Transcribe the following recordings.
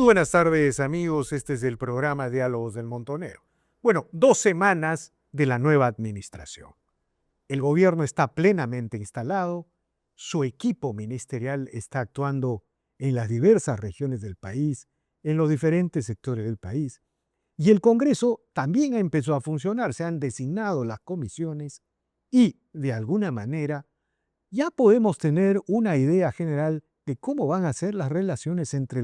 buenas tardes, amigos. Este es el programa Diálogos del Montonero. Bueno, 2 semanas de la nueva administración. El gobierno está plenamente instalado, su equipo ministerial está actuando en las diversas regiones del país, en los diferentes sectores del país, y el Congreso también empezó a funcionar, se han designado las comisiones y, de alguna manera, ya podemos tener una idea general de cómo van a ser las relaciones entre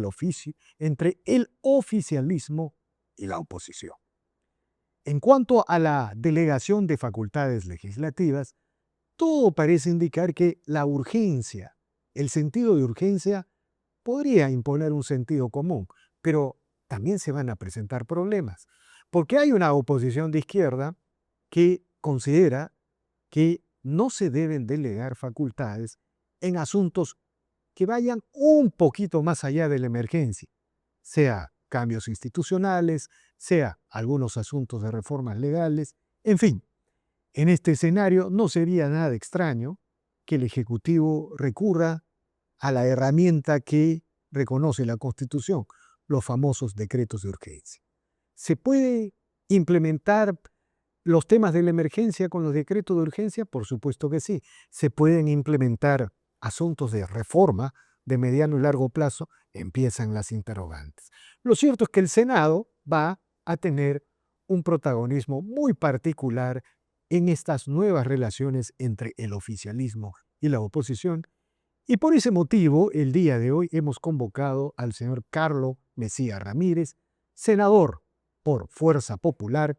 entre el oficialismo y la oposición. En cuanto a la delegación de facultades legislativas, todo parece indicar que la urgencia, el sentido de urgencia, podría imponer un sentido común, pero también se van a presentar problemas, porque hay una oposición de izquierda que considera que no se deben delegar facultades en asuntos que vayan un poquito más allá de la emergencia, sea cambios institucionales, sea algunos asuntos de reformas legales, en fin. En este escenario no sería nada extraño que el Ejecutivo recurra a la herramienta que reconoce la Constitución, los famosos decretos de urgencia. ¿Se puede implementar los temas de la emergencia con los decretos de urgencia? Por supuesto que sí. ¿Se pueden implementar asuntos de reforma de mediano y largo plazo? Empiezan las interrogantes. Lo cierto es que el Senado va a tener un protagonismo muy particular en estas nuevas relaciones entre el oficialismo y la oposición, y por ese motivo el día de hoy hemos convocado al señor Carlos Mejía Ramírez, senador por Fuerza Popular,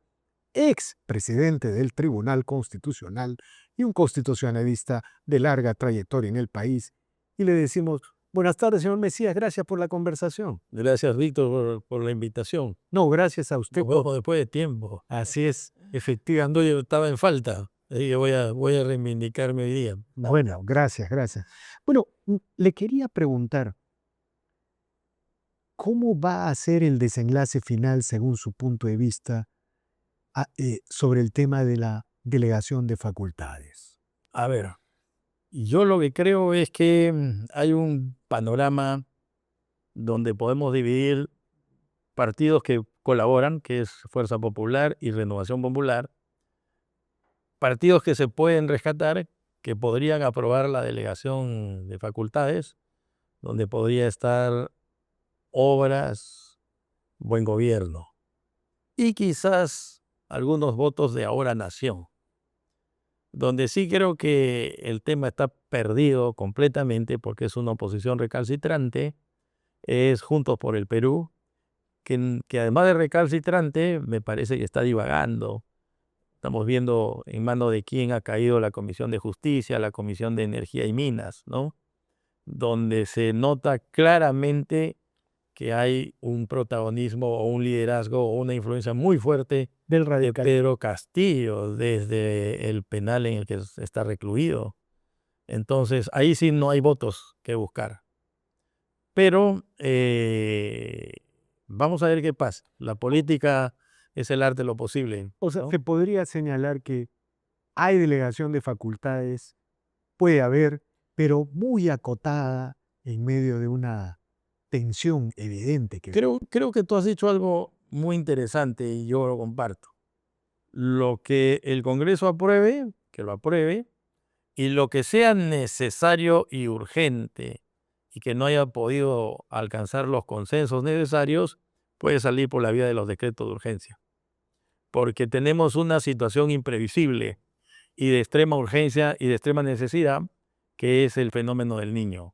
ex presidente del Tribunal Constitucional y un constitucionalista de larga trayectoria en el país, y le decimos: buenas tardes, señor Mesías, gracias por la conversación. Gracias, Víctor, por la invitación. No, gracias a usted. Nos vemos después de tiempo. Así es, efectivamente. Yo estaba en falta, así que voy a reivindicarme hoy día. Bueno, gracias, gracias. Bueno, le quería preguntar, ¿cómo va a ser el desenlace final según su punto de vista sobre el tema de la delegación de facultades? A ver, yo lo que creo es que hay un panorama donde podemos dividir partidos que colaboran, que es Fuerza Popular y Renovación Popular, partidos que se pueden rescatar, que podrían aprobar la delegación de facultades, donde podría estar Obras, Buen Gobierno y quizás algunos votos de Ahora Nación. Donde sí creo que el tema está perdido completamente porque es una oposición recalcitrante, es Juntos por el Perú, que además de recalcitrante me parece que está divagando. Estamos viendo en manos de quién ha caído la Comisión de Justicia, la Comisión de Energía y Minas, ¿no? Donde se nota claramente que hay un protagonismo o un liderazgo o una influencia muy fuerte Del de radical. Pedro Castillo desde el penal en el que está recluido. Entonces, ahí sí no hay votos que buscar. Pero vamos a ver qué pasa. La política es el arte de lo posible, O sea, ¿no? se podría señalar que hay delegación de facultades, puede haber, pero muy acotada en medio de una tensión evidente que... Creo que tú has dicho algo muy interesante y yo lo comparto. Lo que el Congreso apruebe, que lo apruebe, y lo que sea necesario y urgente y que no haya podido alcanzar los consensos necesarios, puede salir por la vía de los decretos de urgencia. Porque tenemos una situación imprevisible y de extrema urgencia y de extrema necesidad, que es el fenómeno del Niño,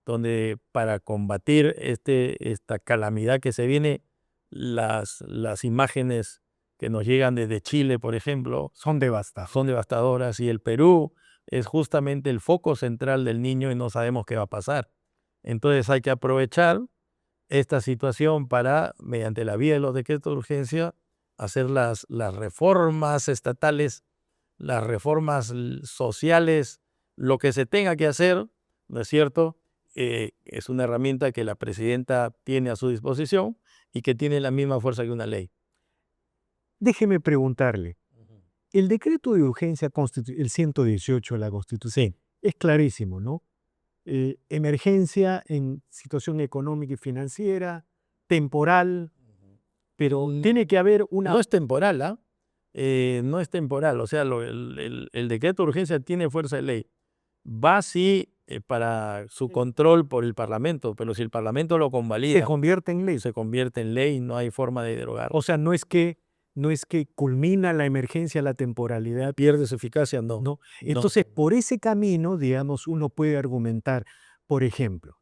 donde para combatir esta calamidad que se viene, las imágenes que nos llegan desde Chile, por ejemplo, son devastadoras. son devastadoras, y el Perú es justamente el foco central del Niño y no sabemos qué va a pasar. Entonces hay que aprovechar esta situación para, mediante la vía de los decretos de urgencia, hacer las reformas estatales, las reformas sociales, lo que se tenga que hacer, ¿no es cierto? Es una herramienta que la presidenta tiene a su disposición y que tiene la misma fuerza que una ley. Déjeme preguntarle, el decreto de urgencia, el 118 de la Constitución, Sí, es clarísimo, ¿no? Emergencia en situación económica y financiera, temporal, pero tiene que haber una... No es temporal, ¿ah? No es temporal, o sea, el decreto de urgencia tiene fuerza de ley. Va sí para su control por el Parlamento, pero si el Parlamento lo se convalida, convierte en ley. se convierte en ley, no hay forma de derogar. O sea, no es que culmina la emergencia, la temporalidad, ¿Pierde su eficacia? No. no. Entonces, por ese camino, digamos, uno puede argumentar, por ejemplo,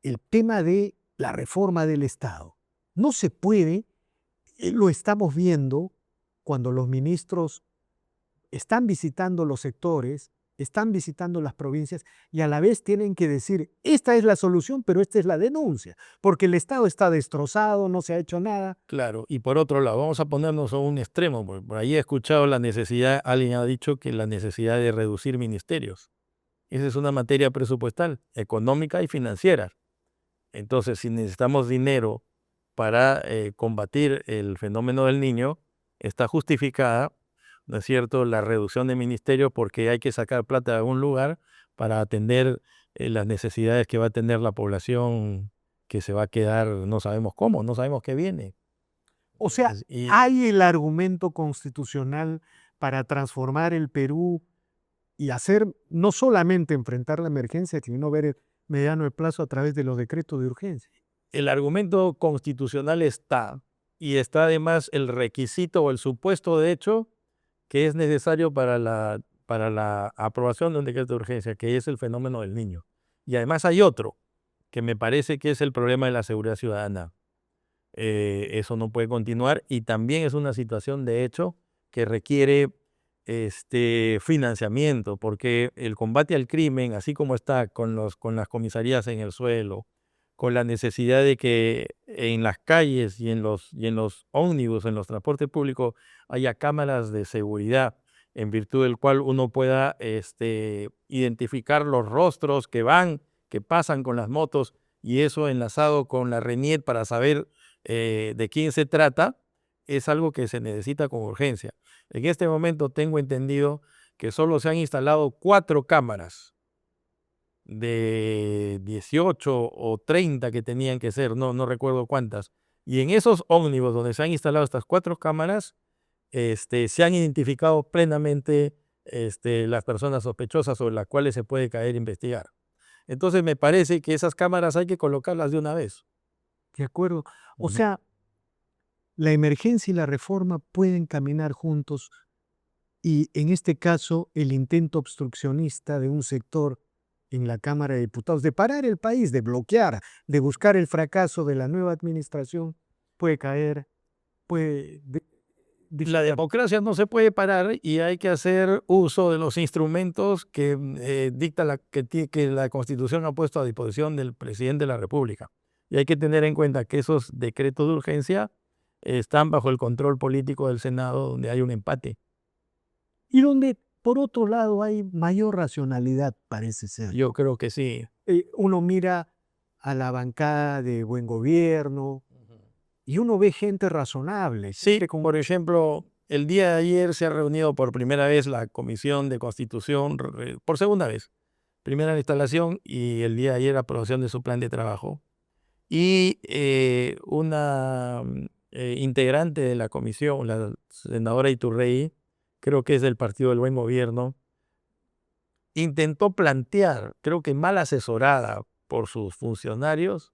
el tema de la reforma del Estado. No se puede, lo estamos viendo cuando los ministros están visitando los sectores, están visitando las provincias y a la vez tienen que decir, esta es la solución, pero esta es la denuncia, porque el Estado está destrozado, no se ha hecho nada. Claro, y por otro lado, vamos a ponernos a un extremo, porque por ahí he escuchado la necesidad, alguien ha dicho que la necesidad de reducir ministerios. Esa es una materia presupuestal, económica y financiera. Entonces, si necesitamos dinero para combatir el fenómeno del niño, está justificada, ¿no es cierto?, la reducción de ministerios porque hay que sacar plata de algún lugar para atender las necesidades que va a tener la población que se va a quedar, no sabemos cómo, no sabemos qué viene. O sea, hay el argumento constitucional para transformar el Perú y hacer, no solamente enfrentar la emergencia, sino ver el mediano plazo a través de los decretos de urgencia. El argumento constitucional está, y está además el requisito o el supuesto de hecho que es necesario para la aprobación de un decreto de urgencia, que es el fenómeno del niño. Y además hay otro, que me parece que es el problema de la seguridad ciudadana. Eso no puede continuar y también es una situación de hecho que requiere financiamiento, porque el combate al crimen, así como está con las comisarías en el suelo, con la necesidad de que en las calles y en los ómnibus, en los transportes públicos, haya cámaras de seguridad, en virtud del cual uno pueda identificar los rostros que pasan con las motos, y eso enlazado con la RENIET para saber de quién se trata, es algo que se necesita con urgencia. En este momento tengo entendido que solo se han instalado 4 cámaras de 18 o 30 que tenían que ser, no recuerdo cuántas. Y en esos ómnibus donde se han instalado estas 4 cámaras, se han identificado plenamente las personas sospechosas sobre las cuales se puede caer a investigar. Entonces me parece que esas cámaras hay que colocarlas de una vez. ¿De acuerdo? O sea, la emergencia y la reforma pueden caminar juntos y en este caso el intento obstruccionista de un sector en la Cámara de Diputados de parar el país, de bloquear, de buscar el fracaso de la nueva administración, puede caer, puede... La democracia no se puede parar y hay que hacer uso de los instrumentos que dicta que la Constitución ha puesto a disposición del presidente de la República. Y hay que tener en cuenta que esos decretos de urgencia están bajo el control político del Senado, donde hay un empate. Y donde, por otro lado, hay mayor racionalidad, parece ser. Yo creo que sí. Uno mira a la bancada de Buen Gobierno y uno ve gente razonable. Sí, por ejemplo, el día de ayer se ha reunido por primera vez la Comisión de Constitución, por segunda vez. Primera instalación y el día de ayer aprobación de su plan de trabajo. Y una integrante de la comisión, la senadora Iturrey, creo que es del Partido del Buen Gobierno, intentó plantear, creo que mal asesorada por sus funcionarios,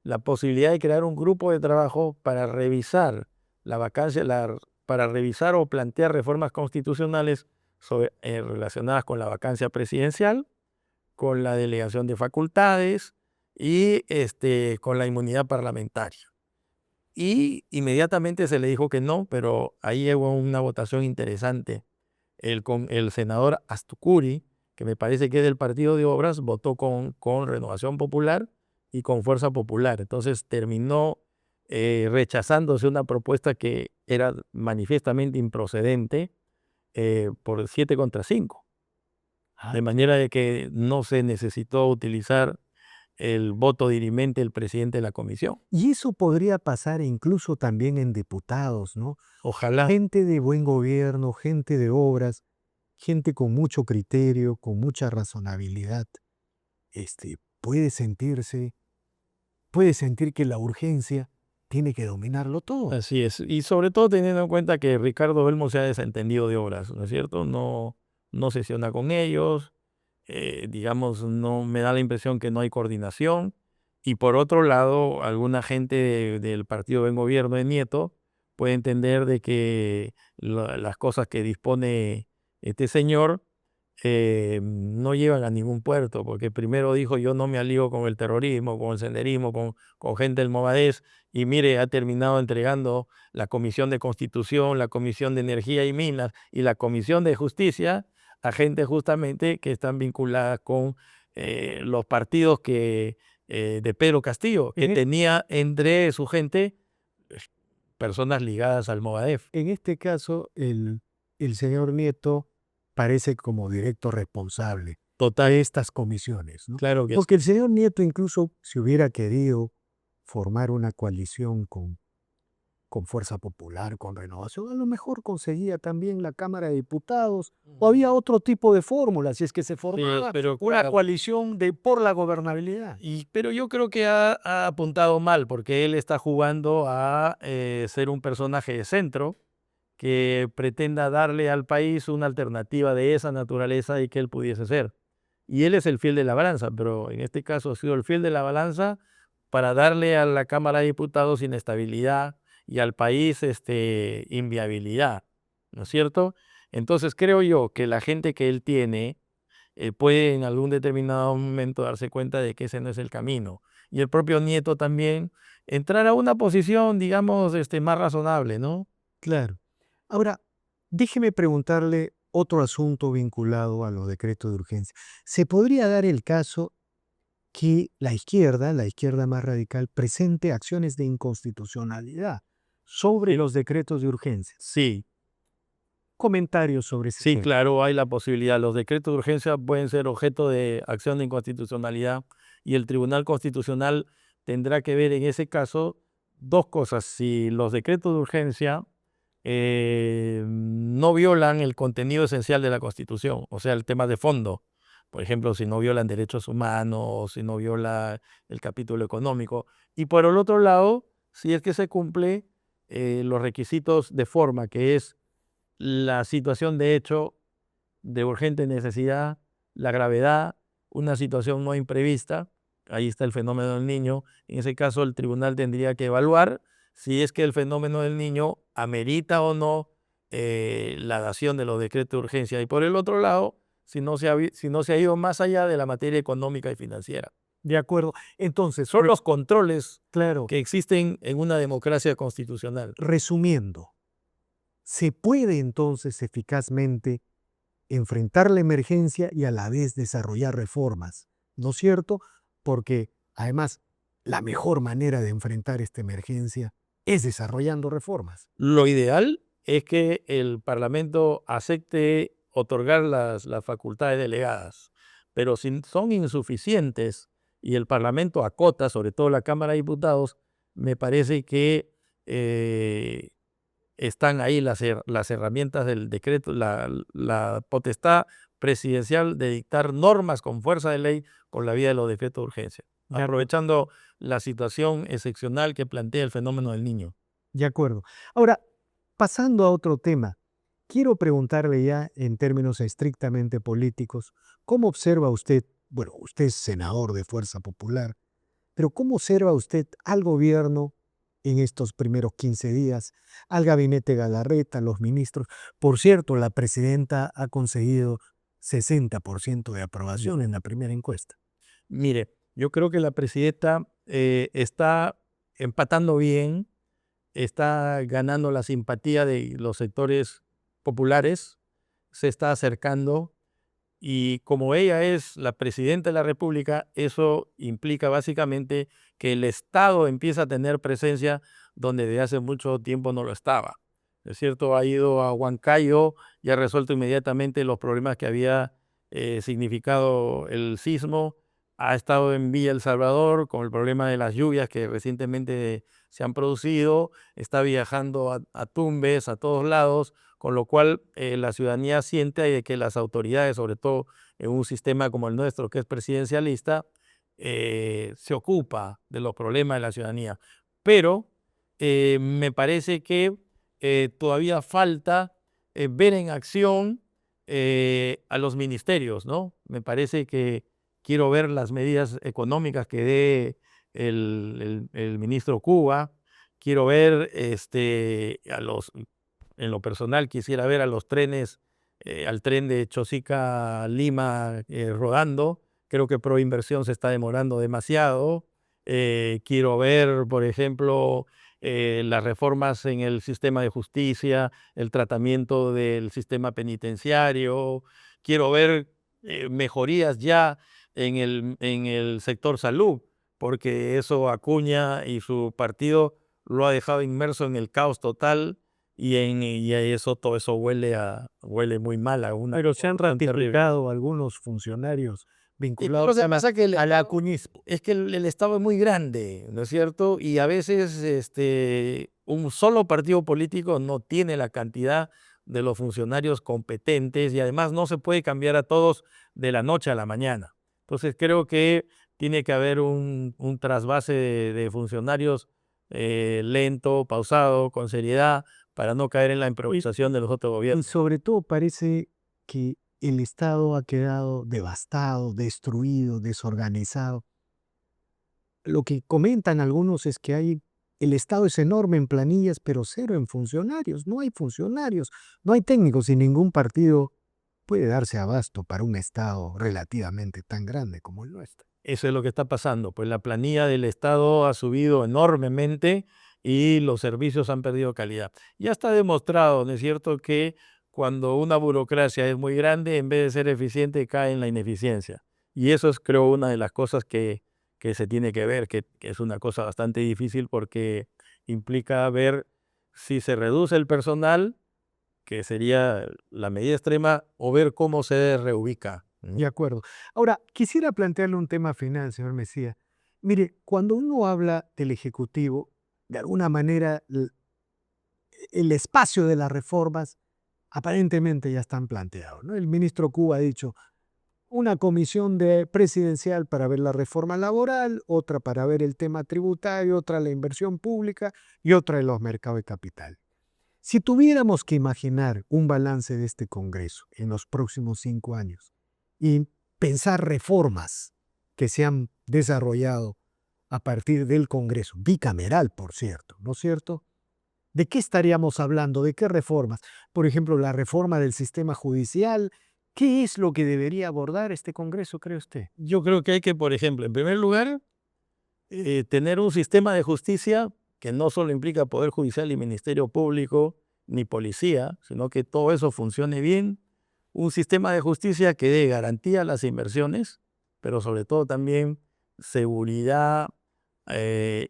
la posibilidad de crear un grupo de trabajo para revisar la vacancia, para revisar o plantear reformas constitucionales relacionadas con la vacancia presidencial, con la delegación de facultades y con la inmunidad parlamentaria. Y inmediatamente se le dijo que no, pero ahí hubo una votación interesante. El senador Astucuri, que me parece que es del Partido de Obras, votó con Renovación Popular y con Fuerza Popular. Entonces terminó rechazándose una propuesta que era manifiestamente improcedente por 7 contra 5. De manera de que no se necesitó utilizar el voto dirimente del presidente de la comisión. Y eso podría pasar incluso también en diputados, ¿no? Ojalá. Gente de buen gobierno, gente de obras, gente con mucho criterio, con mucha razonabilidad, puede sentirse puede sentir que la urgencia tiene que dominarlo todo. Así es. Y sobre todo teniendo en cuenta que Ricardo Belmo se ha desentendido de obras, ¿no es cierto? No sesiona con ellos, digamos, no me da la impresión que no hay coordinación. Y por otro lado, alguna gente del partido en gobierno de Nieto puede entender de que las cosas que dispone este señor no llevan a ningún puerto, porque primero dijo yo no me alío con el terrorismo, con el senderismo, con gente del Movadez, y mire, ha terminado entregando la Comisión de Constitución, la Comisión de Energía y Minas y la Comisión de Justicia a gente justamente que están vinculadas con los partidos de Pedro Castillo, que En, e- tenía entre su gente personas ligadas al Movadef. en este caso, el señor Nieto parece como directo responsable Total, de estas comisiones, ¿no? claro que sí. Porque el señor Nieto incluso si hubiera querido formar una coalición con Fuerza Popular, con Renovación, a lo mejor conseguía también la Cámara de Diputados, o había otro tipo de fórmula, si es que se formaba pero una claro, coalición por la gobernabilidad. pero yo creo que ha apuntado mal, porque él está jugando a ser un personaje de centro que pretenda darle al país una alternativa de esa naturaleza y que él pudiese ser. Y él es el fiel de la balanza, pero en este caso ha sido el fiel de la balanza para darle a la Cámara de Diputados inestabilidad y al país inviabilidad, ¿no es cierto? Entonces creo yo que la gente que él tiene puede en algún determinado momento darse cuenta de que ese no es el camino. Y el propio Nieto también entrar a una posición, digamos, más razonable, ¿no? Claro. Ahora, déjeme preguntarle otro asunto vinculado a los decretos de urgencia. ¿Se podría dar el caso que la izquierda más radical, presente acciones de inconstitucionalidad sobre los decretos de urgencia? Sí, Comentarios sobre ese sí, tema. claro, hay la posibilidad. Los decretos de urgencia pueden ser objeto de acción de inconstitucionalidad y el Tribunal Constitucional tendrá que ver en ese caso dos cosas. Si los decretos de urgencia no violan el contenido esencial de la Constitución, o sea, el tema de fondo. Por ejemplo, si no violan derechos humanos, si no viola el capítulo económico. Y por el otro lado, si es que se cumple los requisitos de forma, que es la situación de hecho de urgente necesidad, la gravedad, una situación no imprevista, ahí está el fenómeno del niño, en ese caso el tribunal tendría que evaluar si es que el fenómeno del niño amerita o no la dación de los decretos de urgencia. Y por el otro lado, si no se ha ido más allá de la materia económica y financiera. De acuerdo. Entonces, Son los controles claro, que existen en una democracia constitucional. resumiendo, ¿se puede entonces eficazmente enfrentar la emergencia y a la vez desarrollar reformas? ¿No es cierto? Porque además, la mejor manera de enfrentar esta emergencia es desarrollando reformas. Lo ideal es que el Parlamento acepte otorgar las facultades delegadas, pero si son insuficientes y el Parlamento acota, sobre todo la Cámara de Diputados, me parece que eh, están ahí las herramientas del decreto, la potestad presidencial de dictar normas con fuerza de ley por la vía de los decretos de urgencia, De acuerdo. aprovechando la situación excepcional que plantea el fenómeno del niño. De acuerdo. Ahora, pasando a otro tema, quiero preguntarle ya en términos estrictamente políticos, ¿cómo observa usted, bueno, usted es senador de Fuerza Popular, pero cómo observa usted al gobierno en estos primeros 15 días, al gabinete Galarreta, los ministros? Por cierto, la presidenta ha conseguido 60% de aprobación en la primera encuesta. Mire, yo creo que la presidenta está empatando bien, está ganando la simpatía de los sectores populares, se está acercando y como ella es la presidenta de la República, eso implica básicamente que el Estado empieza a tener presencia donde de hace mucho tiempo no lo estaba. Es cierto, ha ido a Huancayo y ha resuelto inmediatamente los problemas que había significado el sismo. Ha estado en Villa El Salvador con el problema de las lluvias que recientemente se han producido. Está viajando a Tumbes, a todos lados, con lo cual la ciudadanía siente que las autoridades, sobre todo en un sistema como el nuestro, que es presidencialista, se ocupa de los problemas de la ciudadanía. Pero me parece que todavía falta ver en acción a los ministerios, ¿no? Me parece que quiero ver las medidas económicas que dé el ministro Cuba. Quiero ver en lo personal quisiera ver a los trenes, al tren de Chosica a Lima rodando. Creo que Proinversión se está demorando demasiado. Quiero ver, por ejemplo, las reformas en el sistema de justicia, el tratamiento del sistema penitenciario. Quiero ver mejorías ya en el sector salud, porque eso Acuña y su partido lo ha dejado inmerso en el caos total y a eso, todo eso huele muy mal a una Pero se han corrupción terrible. ratificado algunos funcionarios Lo vinculados que pasa que al acuñismo. es que el Estado es muy grande, ¿no es cierto? Y a veces un solo partido político no tiene la cantidad de los funcionarios competentes y además no se puede cambiar a todos de la noche a la mañana. Entonces creo que tiene que haber un trasvase de funcionarios lento, pausado, con seriedad, para no caer en la improvisación de los otros Y gobiernos. sobre todo parece que el Estado ha quedado devastado, destruido, desorganizado. Lo que comentan algunos es que el Estado es enorme en planillas, pero cero en funcionarios. No hay funcionarios, no hay técnicos y ningún partido puede darse abasto para un Estado relativamente tan grande como el nuestro. Eso es lo que está pasando, pues la planilla del Estado ha subido enormemente y los servicios han perdido calidad. Ya está demostrado, ¿no es cierto?, que cuando una burocracia es muy grande, en vez de ser eficiente, cae en la ineficiencia. Y eso es, creo, una de las cosas que se tiene que ver, que es una cosa bastante difícil porque implica ver si se reduce el personal, que sería la medida extrema, o ver cómo se reubica. De acuerdo. Ahora, quisiera plantearle un tema final, señor Mesía. Mire, cuando uno habla del Ejecutivo, de alguna manera el espacio de las reformas aparentemente ya están planteados, ¿no? El ministro Cuba ha dicho una comisión presidencial para ver la reforma laboral, otra para ver el tema tributario, otra la inversión pública y otra de los mercados de capital. Si tuviéramos que imaginar un balance de este Congreso en los próximos 5 años y pensar reformas que se han desarrollado a partir del Congreso, bicameral, por cierto, ¿no es cierto? ¿De qué estaríamos hablando? ¿De qué reformas? Por ejemplo, la reforma del sistema judicial. ¿Qué es lo que debería abordar este Congreso, cree usted? Yo creo que hay que, por ejemplo, en primer lugar, tener un sistema de justicia que no solo implica Poder Judicial y Ministerio Público ni policía, sino que todo eso funcione bien. Un sistema de justicia que dé garantía a las inversiones, pero sobre todo también seguridad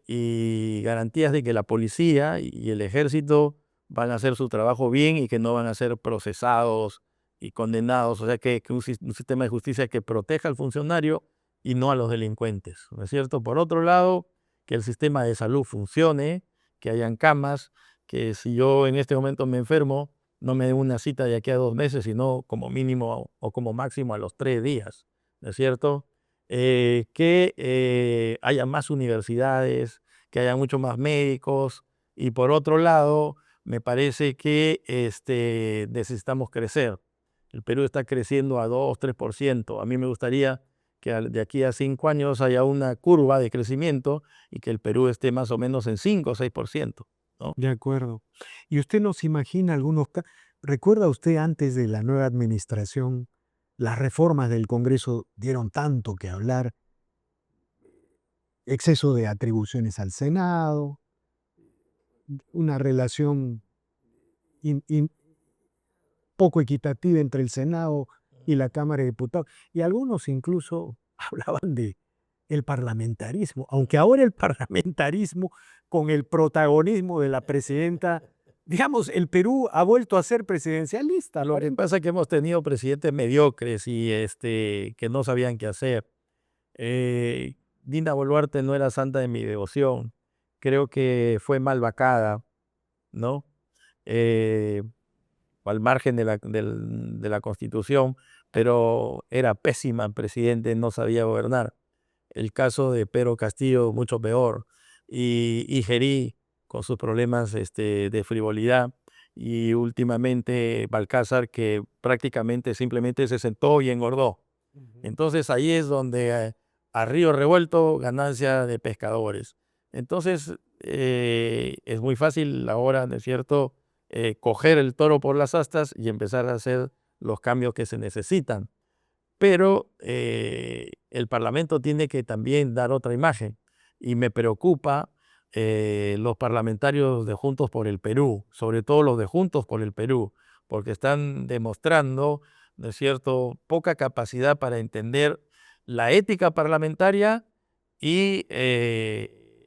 y garantías de que la policía y el ejército van a hacer su trabajo bien y que no van a ser procesados y condenados. O sea, que un sistema de justicia que proteja al funcionario y no a los delincuentes, ¿no es cierto? Por otro lado, que el sistema de salud funcione, que hayan camas, que si yo en este momento me enfermo, no me den una cita de aquí a 2 meses, sino como mínimo o como máximo a los 3 días, ¿no es cierto? Que haya más universidades, que haya muchos más médicos y por otro lado, me parece que necesitamos crecer. El Perú está creciendo a 2, 3%. A mí me gustaría que de aquí a 5 años haya una curva de crecimiento y que el Perú esté más o menos en 5 o 6%, ¿no? De acuerdo. ¿Y usted nos imagina recuerda usted antes de la nueva administración, las reformas del Congreso dieron tanto que hablar, exceso de atribuciones al Senado, una relación poco equitativa entre el Senado y la Cámara de Diputados, y algunos incluso hablaban de el parlamentarismo, aunque ahora el parlamentarismo con el protagonismo de la presidenta, digamos, el Perú ha vuelto a ser presidencialista. Lo que pasa es que hemos tenido presidentes mediocres y que no sabían qué hacer. Dina Boluarte no era santa de mi devoción. Creo que fue mal vacada, ¿no? Eh, Al margen de la Constitución, pero era pésima presidente, no sabía gobernar. el caso de Pedro Castillo mucho peor, y Gerí con sus problemas de frivolidad, y últimamente Balcázar, que prácticamente simplemente se sentó y engordó. Entonces ahí es donde a río revuelto, ganancia de pescadores. Entonces es muy fácil ahora, ¿no es cierto?, coger el toro por las astas y empezar a hacer los cambios que se necesitan. Pero el Parlamento tiene que también dar otra imagen, y me preocupa los parlamentarios de Juntos por el Perú, sobre todo los de Juntos por el Perú, porque están demostrando, ¿no es cierto?, poca capacidad para entender la ética parlamentaria y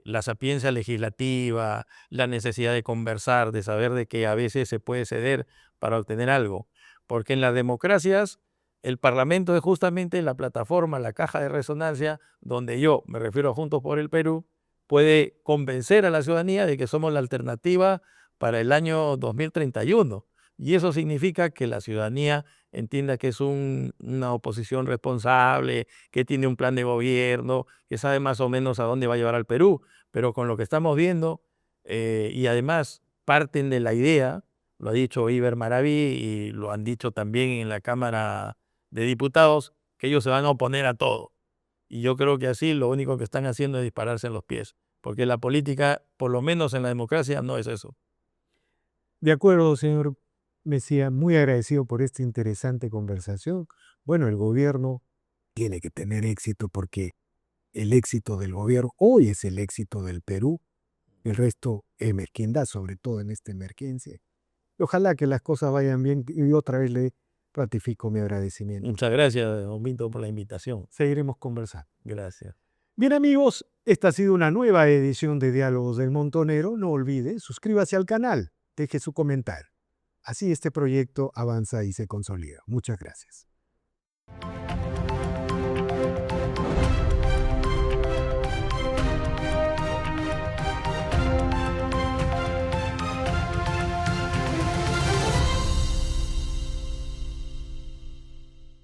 la sapiencia legislativa, la necesidad de conversar, de saber de que a veces se puede ceder para obtener algo. Porque en las democracias el Parlamento es justamente la plataforma, la caja de resonancia, donde yo, me refiero a Juntos por el Perú, puede convencer a la ciudadanía de que somos la alternativa para el año 2031. Y eso significa que la ciudadanía entienda que es una oposición responsable, que tiene un plan de gobierno, que sabe más o menos a dónde va a llevar al Perú. Pero con lo que estamos viendo, y además parten de la idea, lo ha dicho Iber Maraví y lo han dicho también en la Cámara de Diputados, que ellos se van a oponer a todo. Y yo creo que así lo único que están haciendo es dispararse en los pies, porque la política, por lo menos en la democracia, no es eso. De acuerdo, señor Mesía, muy agradecido por esta interesante conversación. Bueno, el gobierno tiene que tener éxito porque el éxito del gobierno hoy es el éxito del Perú. El resto es mezquindad, sobre todo en esta emergencia. Y ojalá que las cosas vayan bien y otra vez le ratifico mi agradecimiento. Muchas gracias, don Vinto, por la invitación. Seguiremos conversando. Gracias. Bien amigos, esta ha sido una nueva edición de Diálogos del Montonero. No olvide, suscríbase al canal, deje su comentario. Así este proyecto avanza y se consolida. Muchas gracias.